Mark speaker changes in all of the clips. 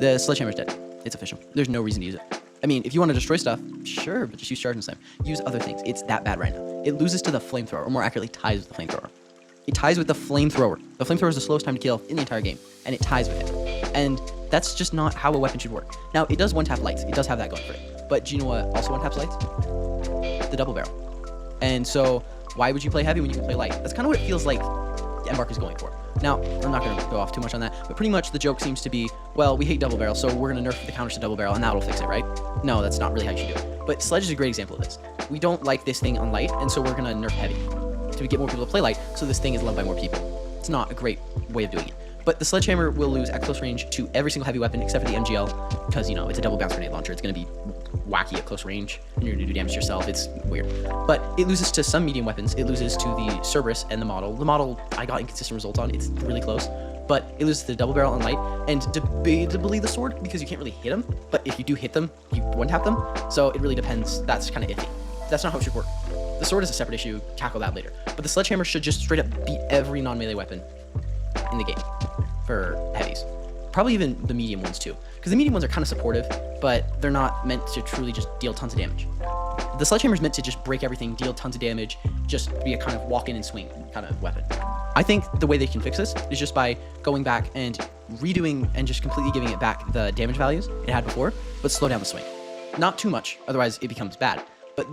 Speaker 1: The sledgehammer's dead. It's official. There's no reason to use it. I mean, if you want to destroy stuff, sure, but just use charge and slam. Use other things. It's that bad right now. It loses to the flamethrower, or more accurately, ties with the flamethrower. It ties with the flamethrower. The flamethrower is the slowest time to kill in the entire game, and it ties with it. And that's just not how a weapon should work. Now, it does one-tap lights. It does have that going for it. But do you know what also one-taps lights? The double barrel. And so, why would you play heavy when you can play light? That's kind of what it feels like Embark is going for. Now, I'm not going to go off too much on that, but pretty much the joke seems to be, well, we hate double barrel, so we're going to nerf the counters to double barrel, and that'll fix it, right? No, that's not really how you should do it. But Sledge is a great example of this. We don't like this thing on light, and so we're going to nerf heavy to get more people to play light, so this thing is loved by more people. It's not a great way of doing it. But the sledgehammer will lose at close range to every single heavy weapon except for the MGL, because, you know, it's a double bounce grenade launcher. It's going to be wacky at close range, and you're going to do damage to yourself. It's weird. But it loses to some medium weapons. It loses to the Cerberus and the model. The model, I got inconsistent results on. It's really close. But it loses to the double barrel on light, and debatably the sword, because you can't really hit them. But if you do hit them, you one-tap them. So it really depends. That's kind of iffy. That's not how it should work. The sword is a separate issue. Tackle that later. But the sledgehammer should just straight up beat every non-melee weapon in the game for heavies. Probably even the medium ones too, because the medium ones are kind of supportive, but they're not meant to truly just deal tons of damage. The sledgehammer is meant to just break everything, deal tons of damage, just be a kind of walk in and swing kind of weapon. I think the way they can fix this is just by going back and redoing and just completely giving it back the damage values it had before, but slow down the swing. Not too much, otherwise it becomes bad. But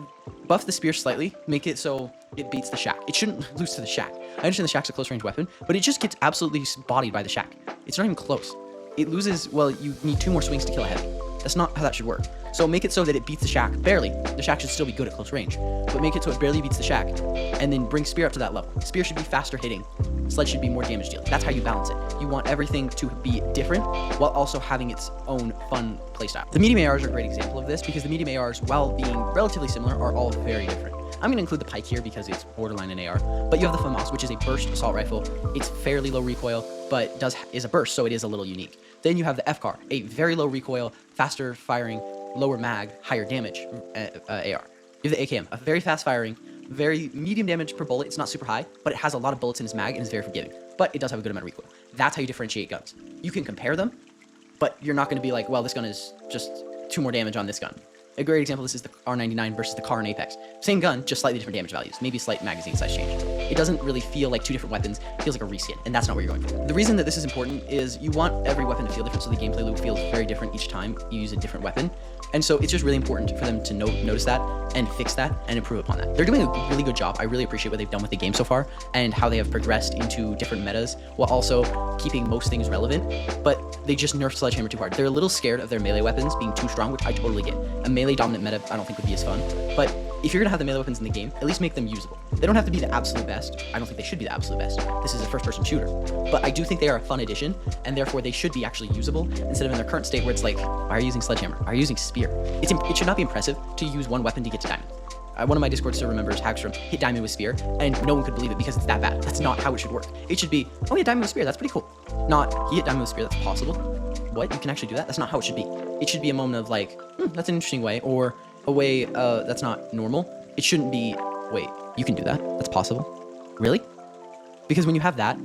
Speaker 1: buff the spear slightly, make it so it beats the shack. It shouldn't lose to the shack. I understand the shack's a close range weapon, but it just gets absolutely bodied by the shack. It's not even close. It loses, well, you need 2 more swings to kill a heavy. That's not how that should work. So make it so that it beats the shack barely. The shack should still be good at close range, but make it so it barely beats the shack, and then bring spear up to that level. Spear should be faster hitting. Sledge should be more damage dealing. That's how you balance it. You want everything to be different while also having its own fun playstyle. The medium ARs are a great example of this, because the medium ARs, while being relatively similar, are all very different. I'm going to include the pike here because it's borderline an AR, but you have the FAMAS, which is a burst assault rifle. It's fairly low recoil, but is a burst, so it is a little unique. Then you have the FCAR, a very low recoil, faster firing, lower mag, higher damage AR. You have the AKM, a very fast firing, very medium damage per bullet. It's not super high, but it has a lot of bullets in its mag and is very forgiving, but it does have a good amount of recoil. That's how you differentiate guns. You can compare them, but you're not going to be like, well, this gun is just 2 more damage on this gun. A great example of this is the R99 versus the CAR and Apex. Same gun, just slightly different damage values, maybe a slight magazine size change. It doesn't really feel like 2 different weapons, it feels like a reskin, and that's not what you're going for. The reason that this is important is you want every weapon to feel different, so the gameplay loop feels very different each time you use a different weapon. And so it's just really important for them to notice that and fix that and improve upon that. They're doing a really good job. I really appreciate what they've done with the game so far and how they have progressed into different metas while also keeping most things relevant, but they just nerfed Sledgehammer too hard. They're a little scared of their melee weapons being too strong, which I totally get. A melee dominant meta I don't think would be as fun, but if you're gonna have the melee weapons in the game, at least make them usable. They don't have to be the absolute best. I don't think they should be the absolute best. This is a first-person shooter, but I do think they are a fun addition, and therefore they should be actually usable instead of in their current state where it's like, why are you using Sledgehammer? Why are you using Spear? It should not be impressive to use one weapon to get to Diamond. One of my Discord server members, Hagstrom, hit Diamond with Spear, and no one could believe it because it's that bad. That's not how it should work. It should be, oh yeah, Diamond with Spear, that's pretty cool. Not, he hit Diamond with Spear, that's possible. What? You can actually do that? That's not how it should be. It should be a moment of like, that's an interesting way, or a way that's not normal. It shouldn't be, wait, you can do that? That's possible? Really? Because when you have that,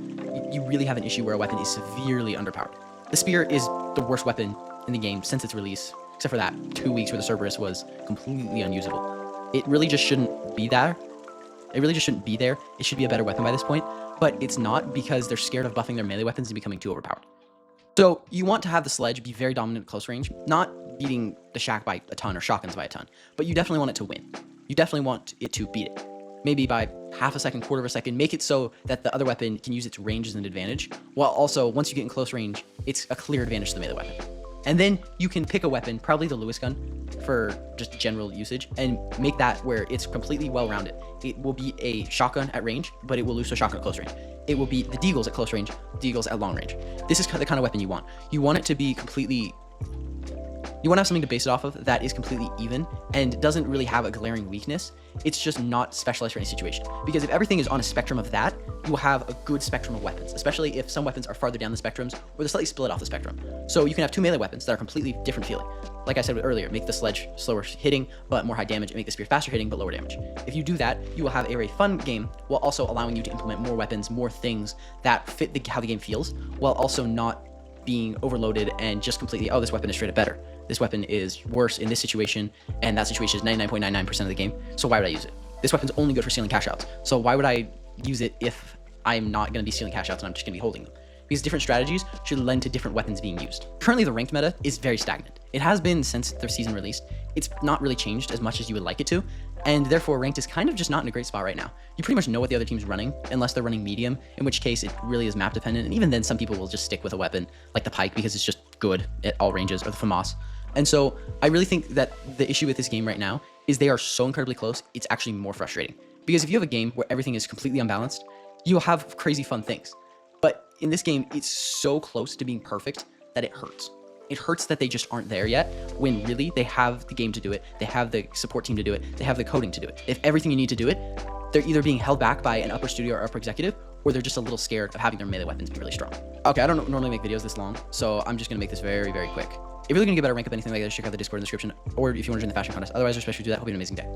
Speaker 1: you really have an issue where a weapon is severely underpowered. The Spear is the worst weapon in the game since its release, except for that 2 weeks where the Cerberus was completely unusable. It really just shouldn't be there. It really just shouldn't be there. It should be a better weapon by this point, but it's not because they're scared of buffing their melee weapons and becoming too overpowered. So you want to have the Sledge be very dominant at close range, not beating the Shack by a ton or shotguns by a ton, but you definitely want it to win. You definitely want it to beat it. Maybe by half a second, quarter of a second, make it so that the other weapon can use its range as an advantage, while also, once you get in close range, it's a clear advantage to the melee weapon. And then you can pick a weapon, probably the Lewis gun, for just general usage, and make that where it's completely well-rounded. It will be a shotgun at range, but it will lose to a shotgun at close range. It will be the Deagles at close range, Deagles at long range. This is the kind of weapon you want. You want it to be completely... You want to have something to base it off of that is completely even and doesn't really have a glaring weakness. It's just not specialized for any situation. Because if everything is on a spectrum of that, you will have a good spectrum of weapons, especially if some weapons are farther down the spectrums or they're slightly split off the spectrum. So you can have 2 melee weapons that are completely different feeling. Like I said earlier, make the Sledge slower hitting, but more high damage, and make the Spear faster hitting, but lower damage. If you do that, you will have a very fun game while also allowing you to implement more weapons, more things that fit how the game feels, while also not being overloaded and just completely, oh, this weapon is straight up better. This weapon is worse in this situation, and that situation is 99.99% of the game. So why would I use it? This weapon's only good for stealing cash outs. So why would I use it if I'm not going to be stealing cash outs and I'm just going to be holding them? Because different strategies should lend to different weapons being used. Currently, the ranked meta is very stagnant. It has been since their season released. It's not really changed as much as you would like it to, and therefore ranked is kind of just not in a great spot right now. You pretty much know what the other team's running, unless they're running medium, in which case it really is map dependent, and even then some people will just stick with a weapon like the pike because it's just good at all ranges, or the FAMAS. And so I really think that the issue with this game right now is they are so incredibly close, it's actually more frustrating. Because if you have a game where everything is completely unbalanced, you'll have crazy fun things. But in this game, it's so close to being perfect that it hurts. It hurts that they just aren't there yet, when really they have the game to do it, they have the support team to do it, they have the coding to do it. If everything you need to do it, they're either being held back by an upper studio or upper executive, or they're just a little scared of having their melee weapons be really strong. Okay, I don't normally make videos this long, so I'm just gonna make this very, very quick. If you're looking to get better rank up anything like that, check out the Discord in the description, or if you want to join the fashion contest. Otherwise, I respect you do that. Hope you have an amazing day.